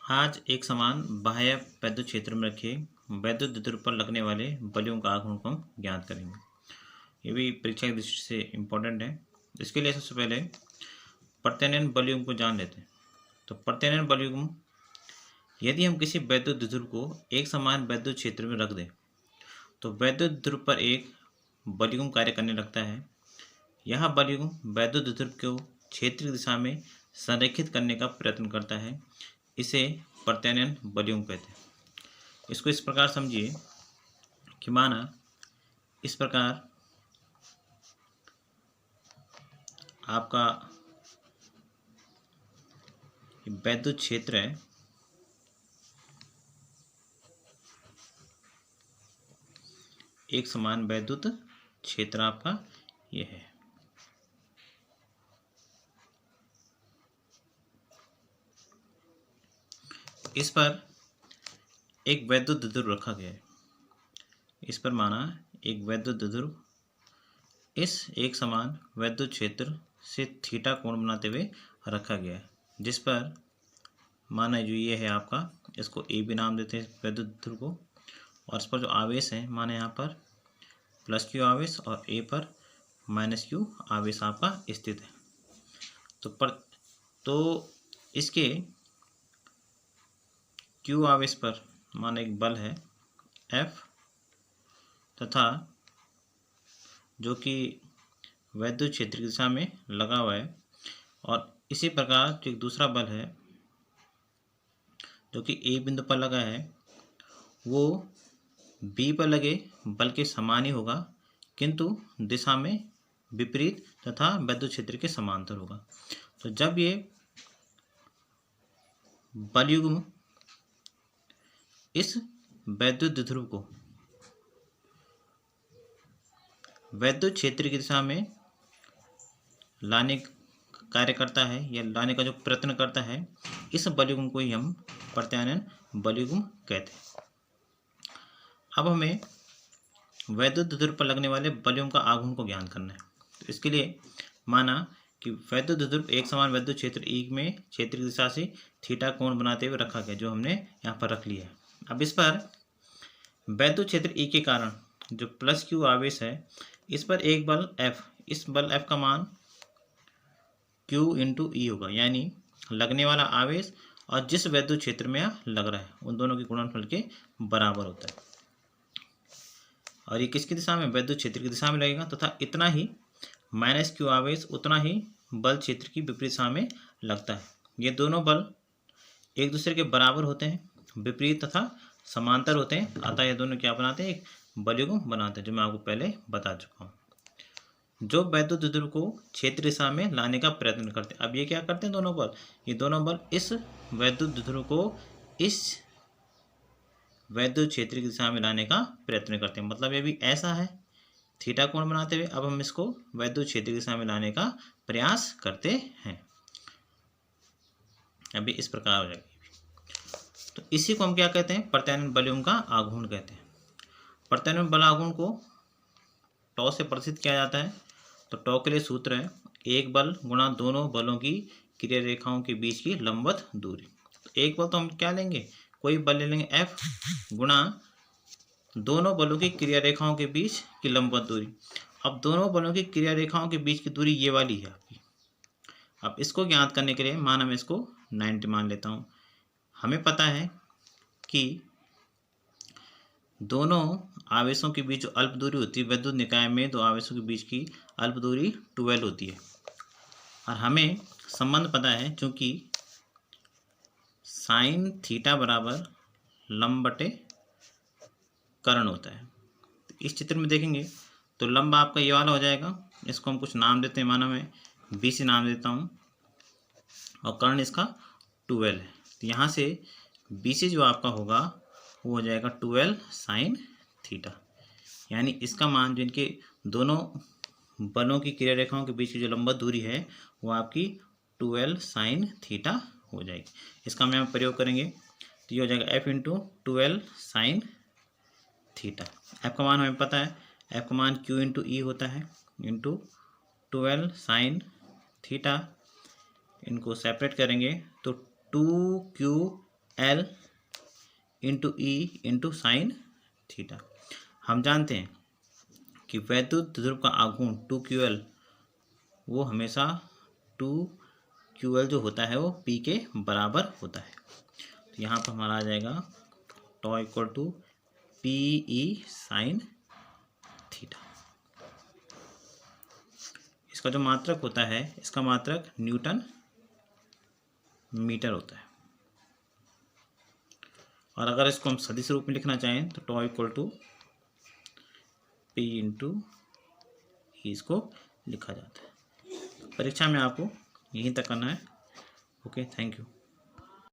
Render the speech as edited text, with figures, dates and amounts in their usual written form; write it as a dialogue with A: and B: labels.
A: आज एक समान बाह्य वैद्युत क्षेत्र में रखे वैद्युत द्विध्रुव पर लगने वाले बलों का आघूर्ण को हम ज्ञात करेंगे। ये भी परीक्षा की दृष्टि से इम्पोर्टेंट है। इसके लिए सबसे पहले प्रत्यानयन बलयुग्म को जान लेते हैं। तो प्रत्यानयन बलयुग्म, यदि हम किसी वैद्युत द्विध्रुव को एक समान वैद्युत क्षेत्र में रख दें तो वैद्युत ध्रुव पर एक बलयुग्म कार्य करने लगता है। यह बलयुग्म वैद्युत द्विध्रुव को क्षेत्रीय दिशा में संरेखित करने का प्रयत्न करता है। इसे प्रत्यानयन बलयुग्म कहते हैं। इसको इस प्रकार समझिए कि माना इस प्रकार आपका वैद्युत क्षेत्र है, एक समान वैद्युत क्षेत्र आपका ये है। इस पर एक वैद्युत द्विध्रुव रखा गया है। इस पर माना एक वैद्युत द्विध्रुव इस एक समान वैद्युत क्षेत्र से थीटा कोण बनाते हुए रखा गया है, जिस पर माना जो ये है आपका, इसको ए भी नाम देते हैं वैद्युत ध्रुव को, और इस पर जो आवेश है माना यहाँ पर प्लस क्यू आवेश और ए पर माइनस क्यू आवेश आपका स्थित है। तो इसके क्यू आवेश पर माना एक बल है एफ, तथा जो कि वैद्युत क्षेत्र की दिशा में लगा हुआ है, और इसी प्रकार जो एक दूसरा बल है जो कि ए बिंदु पर लगा है वो बी पर लगे बल के समान ही होगा, किंतु दिशा में विपरीत तथा वैद्युत क्षेत्र के समांतर होगा। तो जब ये बलयुग्म इस वैद्युत द्विध्रुव को वैद्युत क्षेत्र की दिशा में लाने कार्य करता है या लाने का जो प्रयत्न करता है, इस बलयुग्म को ही हम प्रत्यानयन बलयुग्म कहते हैं। अब हमें वैद्युत द्विध्रुव पर लगने वाले बलयों का आघूर्ण को ज्ञात करना है। तो इसके लिए माना कि वैद्युत द्विध्रुव एक समान वैद्युत क्षेत्र ई में क्षेत्रीय दिशा से थीटा कोण बनाते हुए रखा गया, जो हमने यहाँ पर रख लिया है। अब इस पर वैद्युत क्षेत्र ई के कारण जो प्लस क्यू आवेश है, इस पर एक बल एफ, इस बल एफ का मान क्यू इंटू ई होगा, यानी लगने वाला आवेश और जिस वैद्युत क्षेत्र में लग रहा है उन दोनों के गुणनफल के बराबर होता है। और ये किसकी दिशा में, वैद्युत क्षेत्र की दिशा में लगेगा, तथा इतना ही माइनस क्यू आवेश उतना ही बल क्षेत्र की विपरीत दिशा में लगता है। ये दोनों बल एक दूसरे के बराबर होते हैं, विपरीत तथा समांतर होते हैं, अतः ये दोनों क्या बनाते हैं, एक बलयुग्म बनाते हैं, जो मैं आपको पहले बता चुका हूँ। जो वैद्युत द्विध्रुव को क्षेत्र दिशा में लाने का प्रयत्न करते हैं। अब ये क्या करते हैं दोनों बल, ये दोनों बल इस वैद्युत द्विध्रुव को इस वैद्युत क्षेत्र की दिशा में लाने का प्रयत्न करते हैं। मतलब ये भी ऐसा है थीटा कोण बनाते हुए, अब हम इसको वैद्युत क्षेत्र की दिशा में लाने का प्रयास करते हैं। अभी इस प्रकार हो जाएगी। तो इसी को हम क्या कहते हैं, प्रत्यानयन बलयुग्म का आघूर्ण कहते हैं। प्रत्यानयन बल आघूर्ण को टॉ से प्रदर्शित किया जाता है। तो टॉ के लिए सूत्र है एक बल गुणा दोनों बलों की क्रिया रेखाओं के बीच की लंबवत दूरी। तो एक बल तो हम क्या लेंगे, कोई बल ले लेंगे एफ, गुणा दोनों बलों की क्रिया रेखाओं के बीच की लंबवत दूरी। अब दोनों बलों की क्रिया रेखाओं के बीच की दूरी ये वाली है आपकी। अब इसको ज्ञात करने के लिए माना मैं इसको 90 मान लेता हूँ। हमें पता है कि दोनों आवेशों के बीच जो अल्प दूरी होती है वैद्युत निकाय में, दो आवेशों के बीच की अल्प दूरी 12 होती है। और हमें संबंध पता है, चूंकि साइन थीटा बराबर लंब बटे कर्ण होता है। तो इस चित्र में देखेंगे तो लंब आपका ये वाला हो जाएगा, इसको हम कुछ नाम देते हैं, माना मैं बी से नाम देता हूँ, और कर्ण इसका 12 है। तो यहाँ से बी से जो आपका होगा वो हो जाएगा 12 साइन थीटा, यानी इसका मान जो इनके दोनों बलों की क्रिया रेखाओं के बीच की जो लंबवत दूरी है वो आपकी 12 साइन थीटा हो जाएगी। इसका हम यहाँ प्रयोग करेंगे तो ये हो जाएगा F into 12 sine theta. F का मान हमें पता है, एफ का मान क्यू इंटू ई होता है, इंटू 12 साइन थीटा। इनको सेपरेट करेंगे तो 2 Q L into E into sine theta. हम जानते हैं कि वैद्युत ध्रुव का आघूर्ण 2QL वो हमेशा 2QL जो होता है वो P के बराबर होता है। तो यहाँ पर हमारा आ जाएगा tau equal to PE sine theta. इसका जो मात्रक होता है, इसका मात्रक न्यूटन मीटर होता है। और अगर इसको हम सदिश रूप में लिखना चाहें तो टॉ इक्वल टू P इंटू इसको लिखा जाता है। परीक्षा में आपको यहीं तक करना है। Okay, thank you.